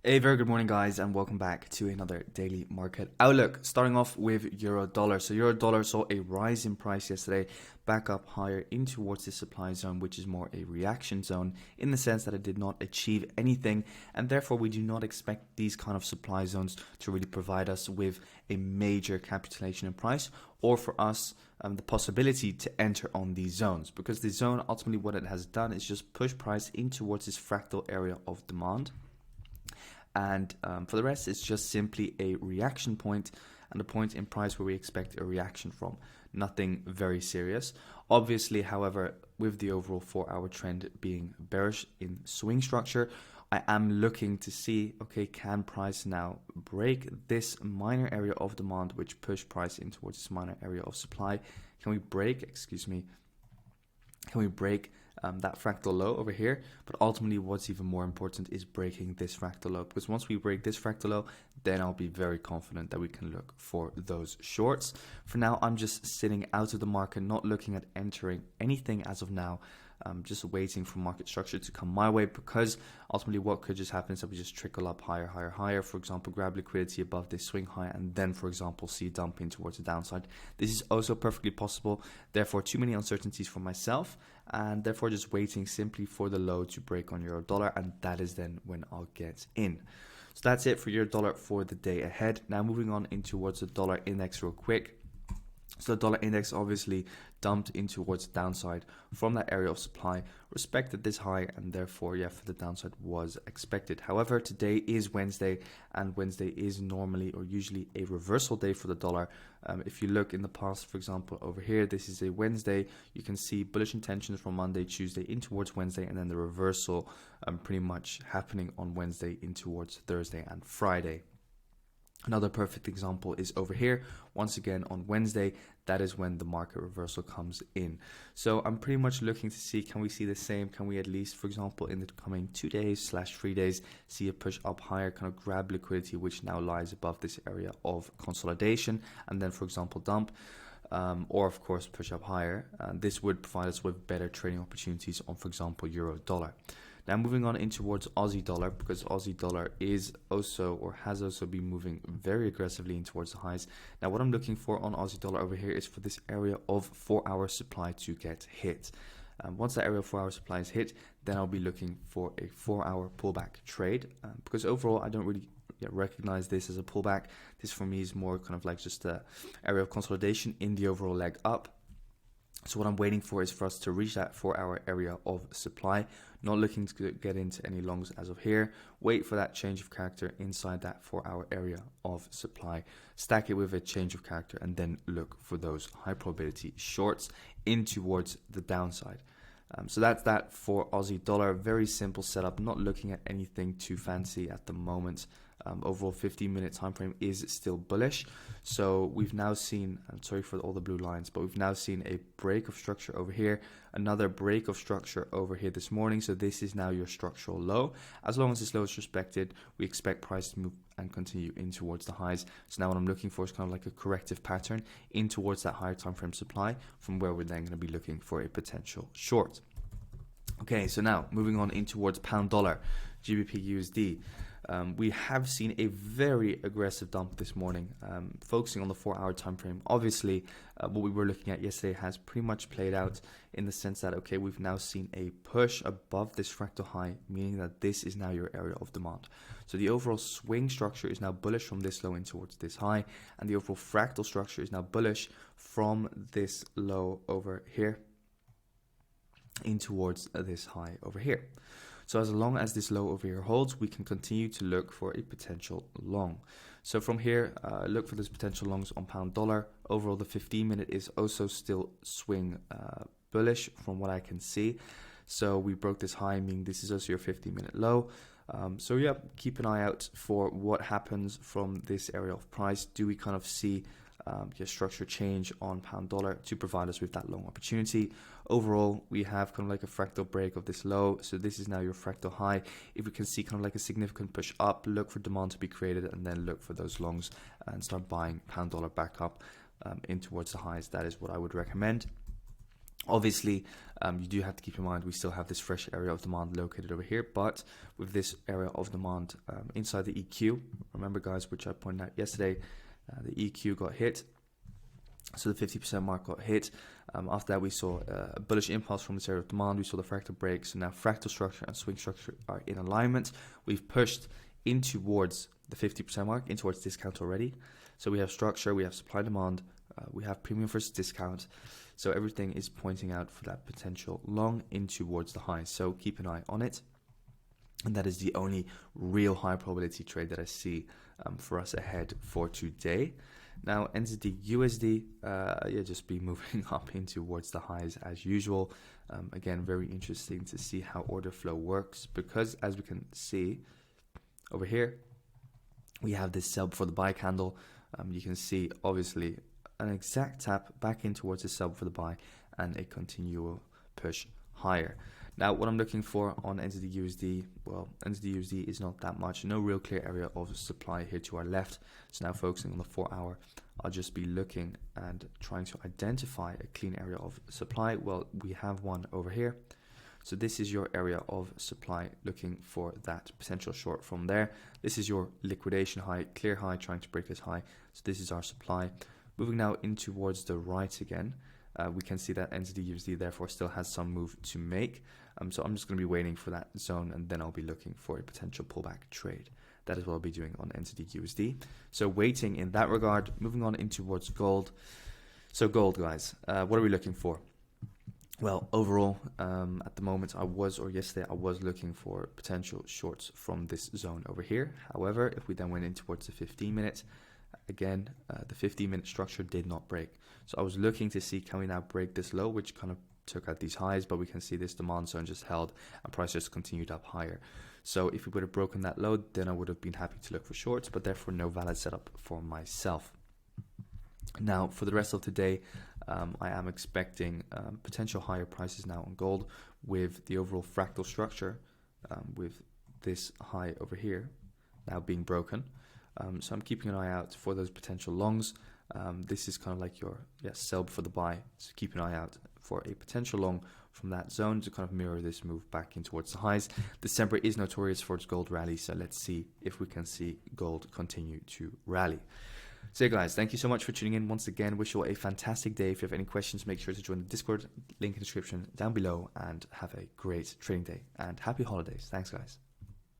A very good morning, guys, and welcome back to another daily market outlook. Starting off with euro dollar. So euro dollar saw a rise in price yesterday, back up higher in towards the supply zone, which is more a reaction zone in the sense that it did not achieve anything, and therefore we do not expect these kind of supply zones to really provide us with a major capitulation in price, or for us the possibility to enter on these zones, because the zone ultimately what it has done is just push price in towards this fractal area of demand. And for the rest, it's just simply a reaction point and a point in price where we expect a reaction from. Nothing very serious. Obviously, however, with the overall 4-hour trend being bearish in swing structure, I am looking to see, okay, can price now break this minor area of demand which push price in towards this minor area of supply? Can we break, that fractal low over here? But ultimately what's even more important is breaking this fractal low, because once we break this fractal low, then I'll be very confident that we can look for those shorts. For now, I'm just sitting out of the market, not looking at entering anything as of now. Just waiting for market structure to come my way, because ultimately what could just happen is that we just trickle up higher, for example, grab liquidity above this swing high, and then, for example, see dumping towards the downside. This is also perfectly possible. Therefore, too many uncertainties for myself, and therefore just waiting simply for the low to break on euro dollar, and that is then when I'll get in. So that's it for euro dollar for the day ahead. Now moving on in towards the dollar index real quick. So the dollar index obviously dumped in towards the downside from that area of supply, respected this high, and therefore, for the downside was expected. However, today is Wednesday, and Wednesday is normally or usually a reversal day for the dollar. If you look in the past, for example, over here, this is a Wednesday. You can see bullish intentions from Monday, Tuesday in towards Wednesday, and then the reversal pretty much happening on Wednesday in towards Thursday and Friday. Another perfect example is over here. Once again, on Wednesday, that is when the market reversal comes in. So I'm pretty much looking to see, can we see the same? Can we at least, for example, in the coming 2 days / 3 days, see a push up higher, kind of grab liquidity, which now lies above this area of consolidation, and then, for example, dump, or of course, push up higher. This would provide us with better trading opportunities on, for example, euro dollar. Now moving on in towards Aussie dollar, because Aussie dollar is also, or has also been moving very aggressively in towards the highs. Now what I'm looking for on Aussie dollar over here is for this area of 4-hour supply to get hit. Once that area of 4-hour supply is hit, then I'll be looking for a 4-hour pullback trade, because overall I don't really recognize this as a pullback. This for me is more kind of like just a area of consolidation in the overall leg up. So what I'm waiting for is for us to reach that 4-hour area of supply. Not looking to get into any longs as of here. Wait for that change of character inside that 4-hour area of supply. Stack it with a change of character, and then look for those high probability shorts in towards the downside. So that's that for Aussie dollar. Very simple setup. Not looking at anything too fancy at the moment. Overall 15-minute time frame is still bullish. So we've now seen, I'm sorry for all the blue lines, but we've now seen a break of structure over here, another break of structure over here this morning. So this is now your structural low. As long as this low is respected, we expect price to move and continue in towards the highs. So now what I'm looking for is kind of like a corrective pattern in towards that higher time frame supply, from where we're then going to be looking for a potential short. Okay, so now moving on in towards pound dollar, GBPUSD. We have seen a very aggressive dump this morning, focusing on the 4-hour time frame. Obviously, what we were looking at yesterday has pretty much played out in the sense that, okay, we've now seen a push above this fractal high, meaning that this is now your area of demand. So the overall swing structure is now bullish from this low in towards this high, and the overall fractal structure is now bullish from this low over here in towards this high over here. So as long as this low over here holds, we can continue to look for a potential long. So from here, look for those potential longs on pound dollar. Overall, the 15-minute is also still swing bullish from what I can see. So we broke this high, meaning this is also your 15-minute low. So yeah, keep an eye out for what happens from this area of price. Do we kind of see structure change on pound dollar to provide us with that long opportunity? Overall, we have kind of like a fractal break of this low, so this is now your fractal high. If we can see kind of like a significant push up, look for demand to be created, and then look for those longs and start buying pound dollar back up in towards the highs. That is what I would recommend. Obviously, you do have to keep in mind we still have this fresh area of demand located over here, but with this area of demand inside the EQ, remember guys, which I pointed out yesterday, the EQ got hit, so the 50% mark got hit. After that, we saw a bullish impulse from this area of demand. We saw the fractal break, so now fractal structure and swing structure are in alignment. We've pushed in towards the 50% mark, in towards discount already. So we have structure, we have supply demand, we have premium versus discount. So everything is pointing out for that potential long in towards the highs. So keep an eye on it. And that is the only real high probability trade that I see for us ahead for today. Now, NZDUSD, just be moving up in towards the highs as usual. Again, very interesting to see how order flow works, because as we can see over here, we have this sell before the buy candle. You can see obviously an exact tap back in towards the sell for the buy and a continual push higher. Now, what I'm looking for on NZDUSD, well, NZDUSD is not that much, no real clear area of supply here to our left. So now focusing on the 4 hour, I'll just be looking and trying to identify a clean area of supply. Well, we have one over here. So this is your area of supply, looking for that potential short from there. This is your liquidation high, clear high, trying to break this high. So this is our supply. Moving now in towards the right again. We can see that NZDUSD therefore still has some move to make. So I'm just going to be waiting for that zone, and then I'll be looking for a potential pullback trade. That is what I'll be doing on NZDUSD. So waiting in that regard. Moving on in towards gold. So gold, guys, what are we looking for? Well, overall, at the moment yesterday I was looking for potential shorts from this zone over here. However, if we then went in towards the 15 minutes, again, the 15-minute structure did not break. So I was looking to see, can we now break this low, which kind of took out these highs, but we can see this demand zone just held and price just continued up higher. So if we would have broken that low, then I would have been happy to look for shorts, but therefore no valid setup for myself. Now, for the rest of today, I am expecting potential higher prices now on gold, with the overall fractal structure, with this high over here now being broken. So I'm keeping an eye out for those potential longs. This is kind of like your sell before the buy. So keep an eye out for a potential long from that zone to kind of mirror this move back in towards the highs. December is notorious for its gold rally, so let's see if we can see gold continue to rally. So guys, thank you so much for tuning in once again. Wish you all a fantastic day. If you have any questions, make sure to join the Discord, link in the description down below, and have a great trading day and happy holidays. Thanks guys.